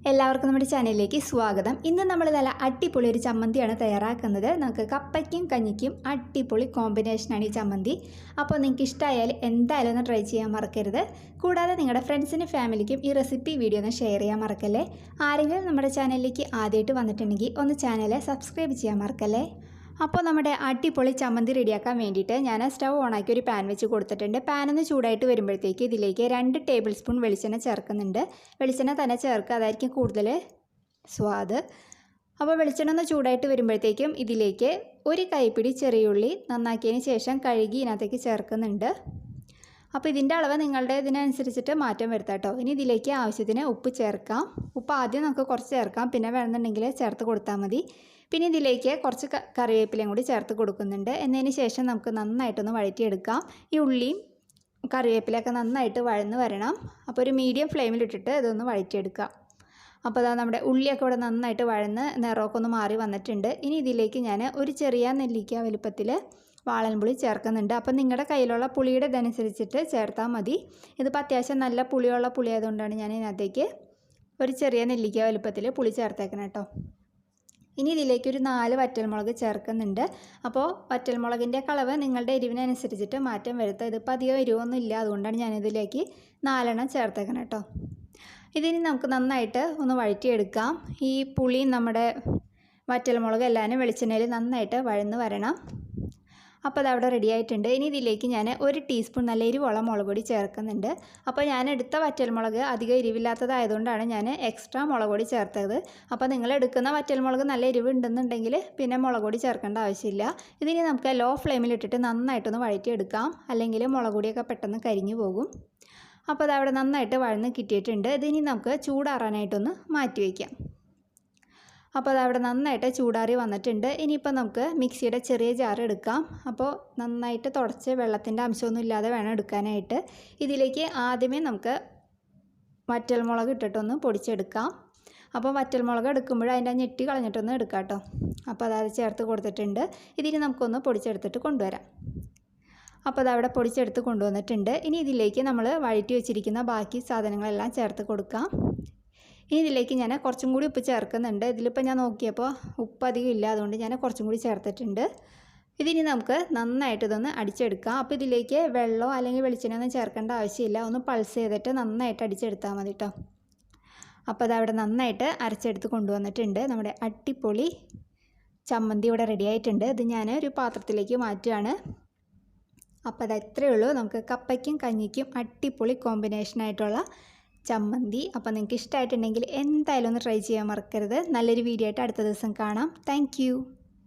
എല്ലാവർക്കും നമ്മുടെ ചാനലിലേക്ക് സ്വാഗതം. ഇന്ന് നമ്മൾ നല്ല അടിപൊളി ഒരു ചമ്മന്തിയാണ് തയ്യാറാക്കുന്നത്. നമുക്ക് കപ്പയ്ക്കും കഞ്ഞിക്കും അടിപൊളി കോമ്പിനേഷനാണ് ഈ ചമ്മന്തി. അപ്പോൾ നിങ്ങൾക്ക് ഇഷ്ടമായാൽ എന്തായാലും ഒന്ന് ട്രൈ ചെയ്യാൻ മറക്കരുത്. കൂടാതെ നിങ്ങളുടെ ഫ്രണ്ട്സിനും ഫാമിലിക്കും ഈ റെസിപ്പി വീഡിയോ ഒന്ന് ഷെയർ ചെയ്യാൻ മറക്കല്ലേ. ആരെങ്കിലും നമ്മുടെ ചാനലിലേക്ക് ആദ്യമായിട്ട് വന്നിട്ടുണ്ടെങ്കിൽ ഒന്ന് ചാനൽ സബ്സ്ക്രൈബ് ചെയ്യാൻ മറക്കല്ലേ. അപ്പോൾ നമ്മുടെ അടിപൊളി ചമ്മന്തി റെഡിയാക്കാൻ വേണ്ടിയിട്ട് ഞാൻ സ്റ്റവ് ഓണാക്കി ഒരു പാൻ വെച്ച് കൊടുത്തിട്ടുണ്ട്. പാനൊന്ന് ചൂടായിട്ട് വരുമ്പോഴത്തേക്ക് ഇതിലേക്ക് 2 ടേബിൾ സ്പൂൺ വെളിച്ചെണ്ണ ചേർക്കുന്നുണ്ട്. വെളിച്ചെണ്ണ തന്നെ ചേർക്കുക, അതായിരിക്കും കൂടുതൽ സ്വാദ്. അപ്പോൾ വെളിച്ചെണ്ണ ഒന്ന് ചൂടായിട്ട് വരുമ്പോഴത്തേക്കും ഇതിലേക്ക് ഒരു കൈപ്പിടി ചെറിയുള്ളി നന്നാക്കിയതിന് ശേഷം കഴുകി ഇതിനകത്തേക്ക് ചേർക്കുന്നുണ്ട്. അപ്പോൾ ഇതിൻ്റെ അളവ് നിങ്ങളുടെ ഇതിനനുസരിച്ചിട്ട് മാറ്റം വരുത്താം കേട്ടോ. ഇനി ഇതിലേക്ക് ആവശ്യത്തിന് ഉപ്പ് ചേർക്കാം. ഉപ്പ് ആദ്യം നമുക്ക് കുറച്ച് ചേർക്കാം, പിന്നെ വേണമെന്നുണ്ടെങ്കിൽ ചേർത്ത് കൊടുത്താൽ മതി. പിന്നെ ഇതിലേക്ക് കുറച്ച് കറിവേപ്പിലയും കൂടി ചേർത്ത് കൊടുക്കുന്നുണ്ട്. എന്നതിന് ശേഷം നമുക്ക് നന്നായിട്ടൊന്ന് വഴറ്റിയെടുക്കാം. ഈ ഉള്ളിയും കറിവേപ്പിലയൊക്കെ നന്നായിട്ട് വഴന്ന് വരണം. അപ്പോൾ ഒരു മീഡിയം ഫ്ലെയിമിലിട്ടിട്ട് ഇതൊന്ന് വഴറ്റിയെടുക്കാം. അപ്പോൾ അതാ നമ്മുടെ ഉള്ളിയൊക്കെ ഇവിടെ നന്നായിട്ട് വഴന്ന് നിറമൊക്കെ ഒന്ന് മാറി വന്നിട്ടുണ്ട്. ഇനി ഇതിലേക്ക് ഞാൻ ഒരു ചെറിയ നെല്ലിക്ക വലുപ്പത്തിൽ വാളൻപുളി ചേർക്കുന്നുണ്ട്. അപ്പം നിങ്ങളുടെ കയ്യിലുള്ള പുളിയുടെ ഇതനുസരിച്ചിട്ട് ചേർത്താൽ മതി. ഇതിപ്പോൾ അത്യാവശ്യം നല്ല പുളിയുള്ള പുളി ആയതുകൊണ്ടാണ് ഞാൻ ഇതിനകത്തേക്ക് ഒരു ചെറിയ നെല്ലിക്ക വലുപ്പത്തിൽ പുളി ചേർത്തേക്കണം കേട്ടോ. ഇനി ഇതിലേക്ക് ഒരു 4 വറ്റൽമുളക് ചേർക്കുന്നുണ്ട്. അപ്പോൾ വറ്റൽമുളകിൻ്റെ കളവ് നിങ്ങളുടെ എരിവിനനുസരിച്ചിട്ട് മാറ്റം വരുത്തുക. ഇതിപ്പോൾ അധികം എരിവൊന്നും ഇല്ല, അതുകൊണ്ടാണ് ഞാനിതിലേക്ക് 4 എണ്ണം ചേർത്തേക്കണം കേട്ടോ. ഇതിനി നമുക്ക് നന്നായിട്ട് ഒന്ന് വഴറ്റിയെടുക്കാം. ഈ പുളിയും നമ്മുടെ വറ്റൽമുളക് എല്ലാവരും വെളിച്ചെണ്ണയിൽ നന്നായിട്ട് വഴന്ന് വരണം. അപ്പോൾ അതവിടെ റെഡി ആയിട്ടുണ്ട്. ഇനി ഇതിലേക്ക് ഞാൻ 1 ടീസ്പൂൺ നല്ല എരിവുള്ള മുളക് പൊടി ചേർക്കുന്നുണ്ട്. അപ്പോൾ ഞാൻ എടുത്ത വറ്റൽമുളക് അധികം എരിവില്ലാത്തതായതുകൊണ്ടാണ് ഞാൻ എക്സ്ട്രാ മുളക് പൊടി ചേർത്തത്. അപ്പോൾ നിങ്ങൾ എടുക്കുന്ന വറ്റൽമുളക് നല്ല എരിവ് ഉണ്ടെന്നുണ്ടെങ്കിൽ പിന്നെ മുളക് പൊടി ചേർക്കേണ്ട ആവശ്യമില്ല. ഇതിനി നമുക്ക് ലോ ഫ്ലെയിമിലിട്ടിട്ട് നന്നായിട്ടൊന്ന് വഴറ്റിയെടുക്കാം, അല്ലെങ്കിൽ മുളക് പൊടിയൊക്കെ പെട്ടെന്ന് കരിഞ്ഞു പോകും. അപ്പോൾ അതവിടെ നന്നായിട്ട് വഴന്ന് കിട്ടിയിട്ടുണ്ട്. ഇതിനി നമുക്ക് ചൂടാറാനായിട്ടൊന്ന് മാറ്റി വയ്ക്കാം. അപ്പോൾ അതവിടെ നന്നായിട്ട് ചൂടാറി വന്നിട്ടുണ്ട്. ഇനിയിപ്പോൾ നമുക്ക് മിക്സിയുടെ ചെറിയ ജാർ എടുക്കാം. അപ്പോൾ നന്നായിട്ട് തുടച്ച് വെള്ളത്തിൻ്റെ അംശമൊന്നും ഇല്ലാതെ വേണം എടുക്കാനായിട്ട്. ഇതിലേക്ക് ആദ്യമേ നമുക്ക് വറ്റൽമുളക് ഇട്ടിട്ടൊന്ന് പൊടിച്ചെടുക്കാം. അപ്പോൾ വറ്റൽമുളക് എടുക്കുമ്പോൾ അതിൻ്റെ ഞെട്ടി കളഞ്ഞിട്ടൊന്ന് എടുക്കാം കേട്ടോ. അപ്പോൾ അതായത് ചേർത്ത് കൊടുത്തിട്ടുണ്ട്. ഇതിന് നമുക്കൊന്ന് പൊടിച്ചെടുത്തിട്ട് കൊണ്ടുവരാം. അപ്പോൾ അതവിടെ പൊടിച്ചെടുത്ത് കൊണ്ടുവന്നിട്ടുണ്ട്. ഇനി ഇതിലേക്ക് നമ്മൾ വഴറ്റി വെച്ചിരിക്കുന്ന ബാക്കി സാധനങ്ങളെല്ലാം ചേർത്ത് കൊടുക്കാം. ഇനി ഇതിലേക്ക് ഞാൻ കുറച്ചും കൂടി ഉപ്പ് ചേർക്കുന്നുണ്ട്. ഇതിലിപ്പോൾ ഞാൻ നോക്കിയപ്പോൾ ഉപ്പ് അധികം ഇല്ല, അതുകൊണ്ട് ഞാൻ കുറച്ചും കൂടി ചേർത്തിട്ടുണ്ട്. ഇതിനി നമുക്ക് നന്നായിട്ട് ഇതൊന്ന് അടിച്ചെടുക്കാം. അപ്പോൾ ഇതിലേക്ക് വെള്ളമോ അല്ലെങ്കിൽ വെളിച്ചെണ്ണ ഒന്നും ചേർക്കേണ്ട ആവശ്യമില്ല. ഒന്ന് പൾസ് ചെയ്തിട്ട് നന്നായിട്ട് അടിച്ചെടുത്താൽ മതി കേട്ടോ. അപ്പോൾ അതവിടെ നന്നായിട്ട് അരച്ചെടുത്ത് കൊണ്ടുവന്നിട്ടുണ്ട്. നമ്മുടെ അടിപൊളി ചമ്മന്തി ഇവിടെ റെഡി ആയിട്ടുണ്ട്. ഇത് ഞാൻ ഒരു പാത്രത്തിലേക്ക് മാറ്റുകയാണ്. അപ്പോൾ അത് അത്രയേ ഉള്ളൂ. നമുക്ക് കപ്പയ്ക്കും കഞ്ഞിക്കും അടിപൊളി കോമ്പിനേഷനായിട്ടുള്ള ചമ്മന്തി. അപ്പോൾ നിങ്ങൾക്ക് ഇഷ്ടമായിട്ടുണ്ടെങ്കിൽ എന്തായാലും ഒന്ന് ട്രൈ ചെയ്യാൻ മറക്കരുത്. നല്ലൊരു വീഡിയോ ആയിട്ട് അടുത്ത ദിവസം കാണാം. താങ്ക്